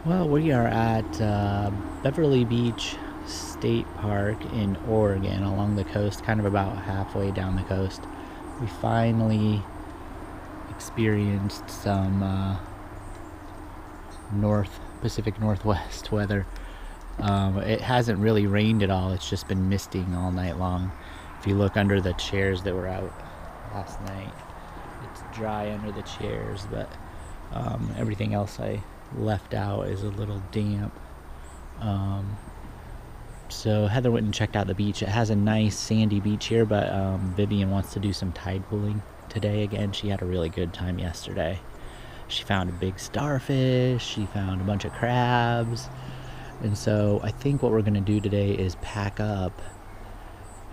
Well, we are at Beverly Beach State Park in Oregon along the coast, kind of about halfway down the coast. We finally experienced some Pacific Northwest weather. It hasn't really rained at all, it's just been misting all night long. If you look under the chairs that were out last night, it's dry under the chairs, but everything else I left out is a little damp. So Heather went and checked out the beach. It has a nice sandy beach here, but Vivian wants to do some tide pooling today again. She had a really good time yesterday. She found a big starfish, she found a bunch of crabs, and so I think what we're going to do today is pack up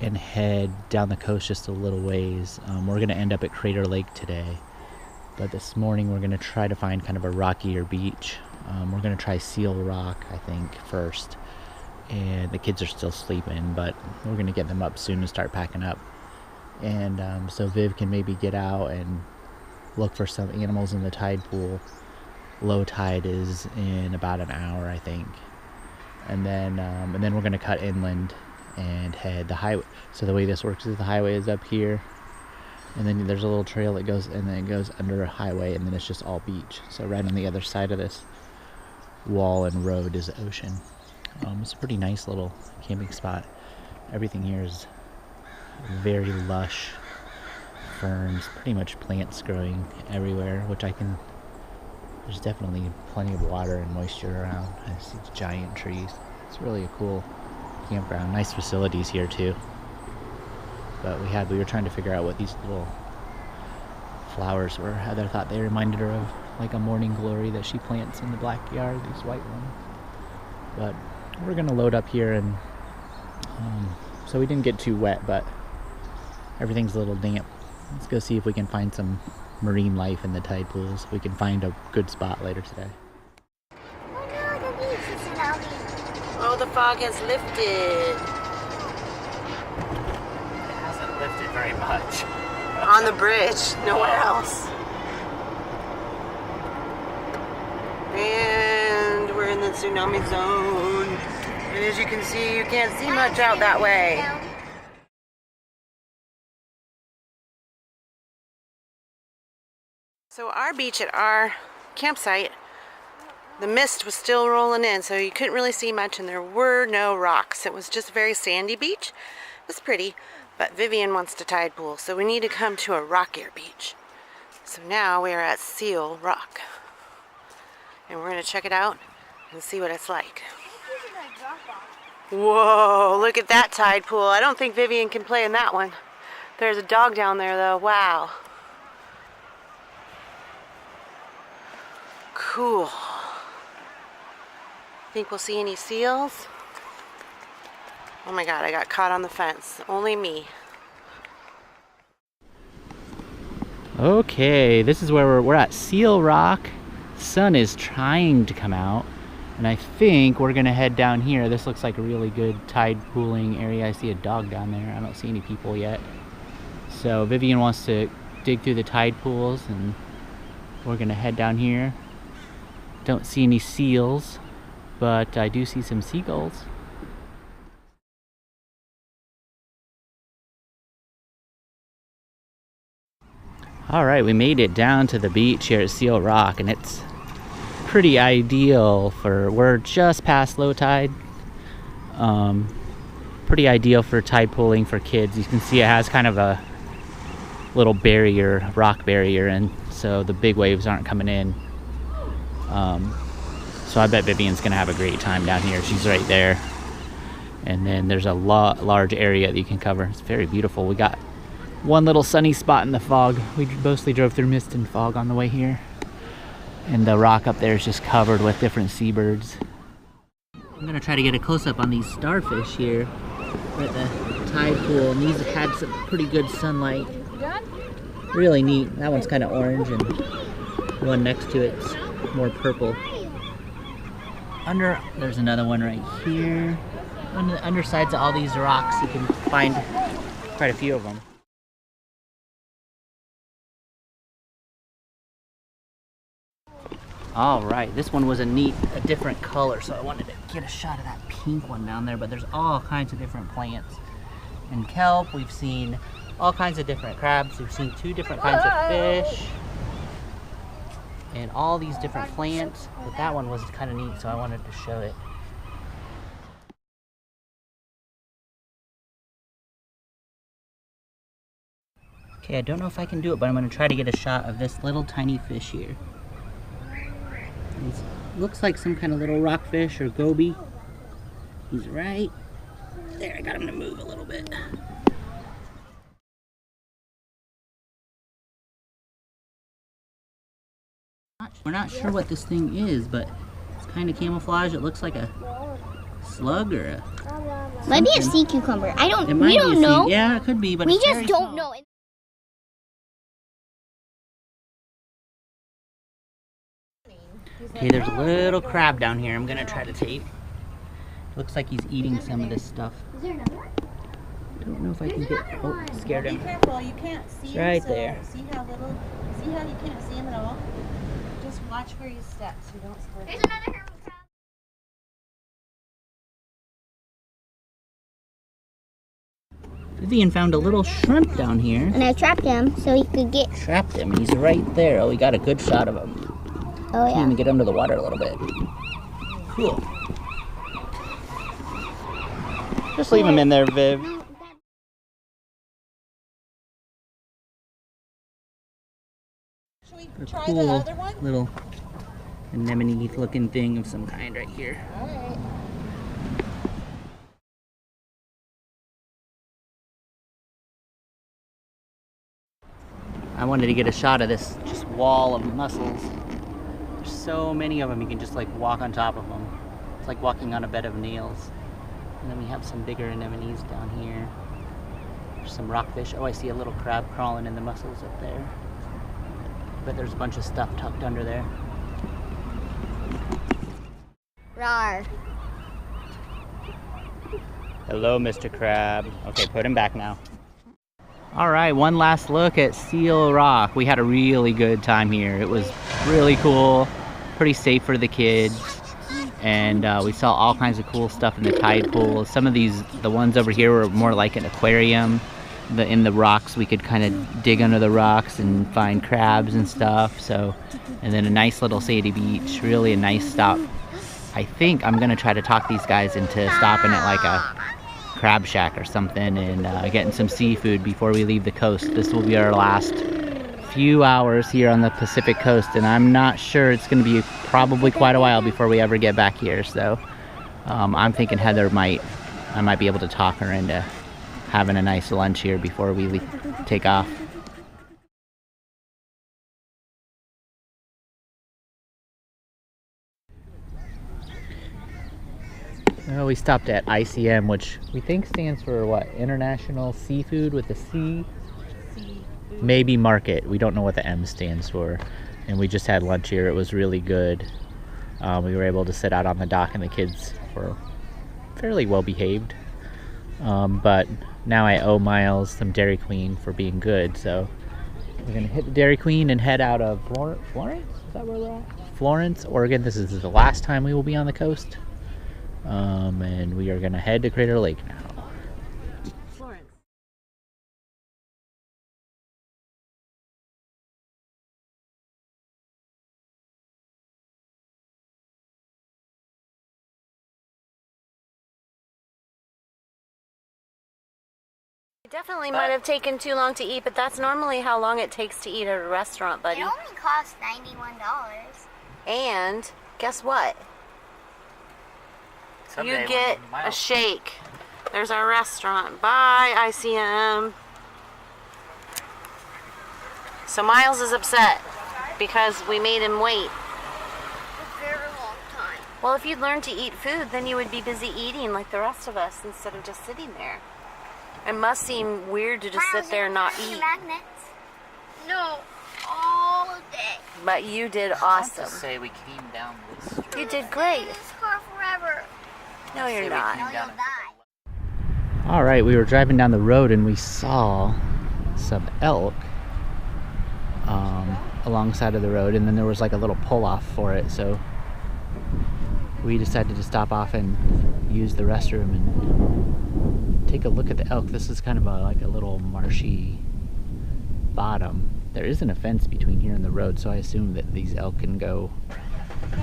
and head down the coast just a little ways. We're going to end up at Crater Lake today, but this morning we're going to try to find kind of a rockier beach. We're going to try Seal Rock, I think, first, and the kids are still sleeping, but we're going to get them up soon and start packing up. And so Viv can maybe get out and look for some animals in the tide pool. Low tide is in about an hour, I think, and then we're going to cut inland and head the highway. So the way this works is the highway is up here, and then there's a little trail that goes, and then it goes under a highway, and then it's just all beach. So right on the other side of this wall and road is the ocean. It's a pretty nice little camping spot. Everything here is very lush. Ferns, pretty much plants growing everywhere, which there's definitely plenty of water and moisture around. I see giant trees. It's really a cool campground. Nice facilities here too. But we were trying to figure out what these little flowers were. Heather thought they reminded her of like a morning glory that she plants in the backyard, these white ones. But we're gonna load up here, and so we didn't get too wet, but everything's a little damp. Let's go see if we can find some marine life in the tide pools. We can find a good spot later today. Oh no, the beach is tsunami. Oh, the fog has lifted. It hasn't lifted very much. On the bridge, nowhere else. And we're in the tsunami zone. And as you can see, you can't see much out that way. So our beach at our campsite, the mist was still rolling in, so you couldn't really see much, and there were no rocks. It was just a very sandy beach. It was pretty, but Vivian wants to tide pool, so we need to come to a rockier beach. So now we are at Seal Rock, and we're going to check it out and see what it's like. Whoa, look at that tide pool. I don't think Vivian can play in that one. There's a dog down there though. Wow. Cool. Think we'll see any seals? Oh my god, I got caught on the fence. Only me. Okay, this is where we're at Seal Rock. Sun is trying to come out, and I think we're gonna head down here. This looks like a really good tide pooling area. I see a dog down there. I don't see any people yet. So Vivian wants to dig through the tide pools, and we're gonna head down here. Don't see any seals, but I do see some seagulls. All right, we made it down to the beach here at Seal Rock, and it's pretty ideal we're just past low tide. Pretty ideal for tide pooling for kids. You can see it has kind of a little rock barrier, and so the big waves aren't coming in. So I bet Vivian's gonna have a great time down here. She's right there, and then there's a large area that you can cover. It's very beautiful. We got one little sunny spot in the fog. We mostly drove through mist and fog on the way here, and the rock up there is just covered with different seabirds. I'm gonna try to get a close-up on these starfish here. We're at the tide pool, and these had some pretty good sunlight. Really neat. That one's kind of orange, and the one next to it's more purple. There's another one right here. On the undersides of all these rocks, you can find quite a few of them. All right, this one was a different color, so I wanted to get a shot of that pink one down there, but there's all kinds of different plants. And kelp, we've seen all kinds of different crabs. We've seen 2 different kinds of fish. And all these different plants, but that one was kind of neat, so I wanted to show it. Okay, I don't know if I can do it, but I'm going to try to get a shot of this little tiny fish here. It looks like some kind of little rockfish or goby. He's right there. I got him to move a little bit. We're not sure what this thing is, but it's kind of camouflage. It looks like a slug or a... Might be a sea cucumber. We don't know. Yeah, it could be, but we it's just very don't small. know. Okay, there's a little crab down here. I'm gonna try to tape. Looks like he's eating some of this stuff. Is there another one? Don't know if I can get... Oh, scared him. Be careful, you can't see It's him. right so there. See how you can't see him at all? Just watch where you step so you don't slip. There's another hermit crab. Vivian found a little shrimp down here. And I trapped him so he could get... Trapped him. He's right there. Oh, we got a good shot of him. Oh, Can't yeah. even get under the water a little bit. Cool. Just leave him in there, Viv. Should we A try cool the other one? little anemone-looking thing of some kind right here. Alright. I wanted to get a shot of this just wall of mussels. There's so many of them, you can just like walk on top of them. It's like walking on a bed of nails. And then we have some bigger anemones down here. There's some rockfish. Oh, I see a little crab crawling in the mussels up there. But there's a bunch of stuff tucked under there. Rawr. Hello, Mr. Crab. Okay, put him back now. All right, one last look at Seal Rock. We had a really good time here. It was really cool, pretty safe for the kids. And we saw all kinds of cool stuff in the tide pool. Some of these, the ones over here were more like an aquarium. In the rocks, we could kind of dig under the rocks and find crabs and stuff. So, and then a nice little sandy beach, really a nice stop. I think I'm gonna try to talk these guys into stopping at like a crab shack or something and getting some seafood before we leave the coast. This will be our last few hours here on the Pacific coast, and I'm not sure. It's going to be probably quite a while before we ever get back here. So I'm thinking Heather I might be able to talk her into having a nice lunch here before we take off. Well, we stopped at ICM, which we think stands for what? International Seafood with a C? Maybe Market. We don't know what the M stands for. And we just had lunch here. It was really good. We were able to sit out on the dock, and the kids were fairly well behaved. But now I owe Miles some Dairy Queen for being good. So we're going to hit the Dairy Queen and head out of Florence? Is that where we're at? Florence, Oregon. This is the last time we will be on the coast. And we are going to head to Crater Lake now. Florence. It definitely might have taken too long to eat, but that's normally how long it takes to eat at a restaurant, buddy. It only costs $91. And guess what? Someday You get a shake. There's our restaurant. Bye, ICM. So Miles is upset because we made him wait. A very long time. Well, if you'd learned to eat food, then you would be busy eating like the rest of us instead of just sitting there. It must seem weird to just sit there and not eat. Magnets? No, all day. But you did I awesome. have to say we came down this street. You did great. This car forever. No, you're not. No, you'll die. All right, we were driving down the road and we saw some elk alongside of the road, and then there was like a little pull off for it, so we decided to stop off and use the restroom and take a look at the elk. This is kind of like a little marshy bottom. There isn't a fence between here and the road, so I assume that these elk can go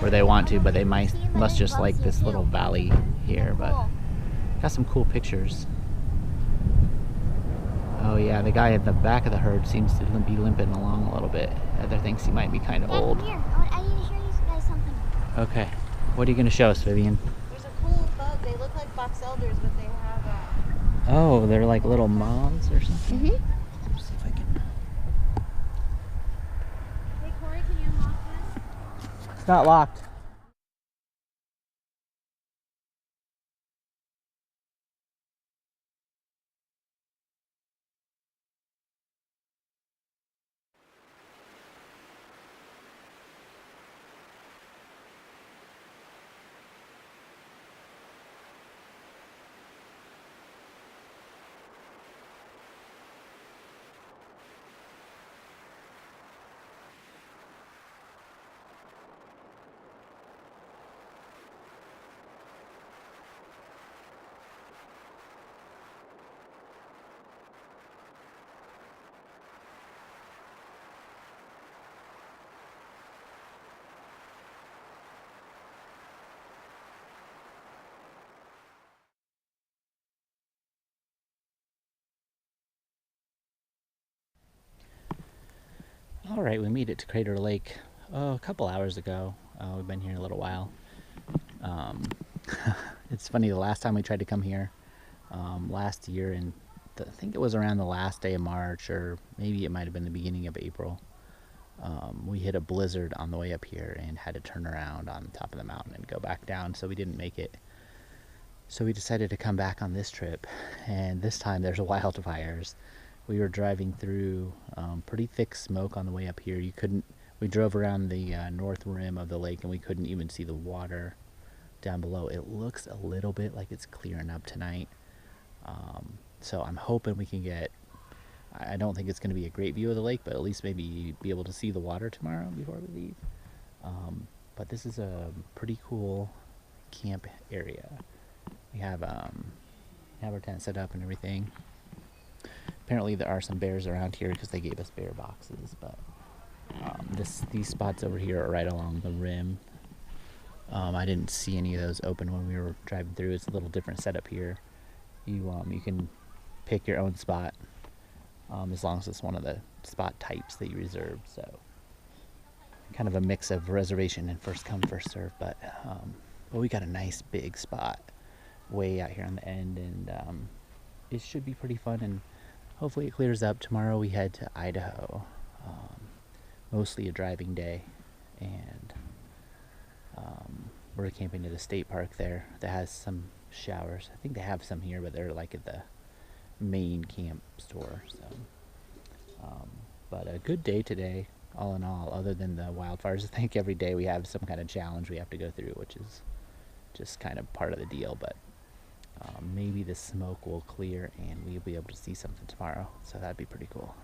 where they want to, but they must just like this little valley here. But got some cool pictures. Oh yeah, the guy at the back of the herd seems to be limping along a little bit. Heather thinks he might be kind of old. Here, I need to show you guys something. Okay, what are you going to show us, Vivian? There's a cool bug. They look like box elders, but they have Oh, they're like little moths or something? Mm-hmm. Let's see if I can... Hey, Corey, can you unlock this? It's not locked. All right, we made it to Crater Lake a couple hours ago. We've been here a little while. It's funny, the last time we tried to come here, last year, and I think it was around the last day of March, or maybe it might have been the beginning of April, we hit a blizzard on the way up here and had to turn around on the top of the mountain and go back down, so we didn't make it. So we decided to come back on this trip, and this time there's wildfires. We were driving through pretty thick smoke on the way up here. We drove around the north rim of the lake, and we couldn't even see the water down below. It looks a little bit like it's clearing up tonight. So I'm hoping we can get, I don't think it's going to be a great view of the lake, but at least maybe be able to see the water tomorrow before we leave. But this is a pretty cool camp area. We have our tent set up and everything. Apparently there are some bears around here because they gave us bear boxes, but these spots over here are right along the rim. I didn't see any of those open when we were driving through. It's a little different setup here. You can pick your own spot as long as it's one of the spot types that you reserved. So kind of a mix of reservation and first come first serve. But we got a nice big spot way out here on the end, and it should be pretty fun. And hopefully it clears up. Tomorrow we head to Idaho. Mostly a driving day, and we're camping at a state park there that has some showers. I think they have some here, but they're like at the main camp store. So, but a good day today, all in all, other than the wildfires. I think every day we have some kind of challenge we have to go through, which is just kind of part of the deal. But maybe the smoke will clear and we'll be able to see something tomorrow, so that'd be pretty cool.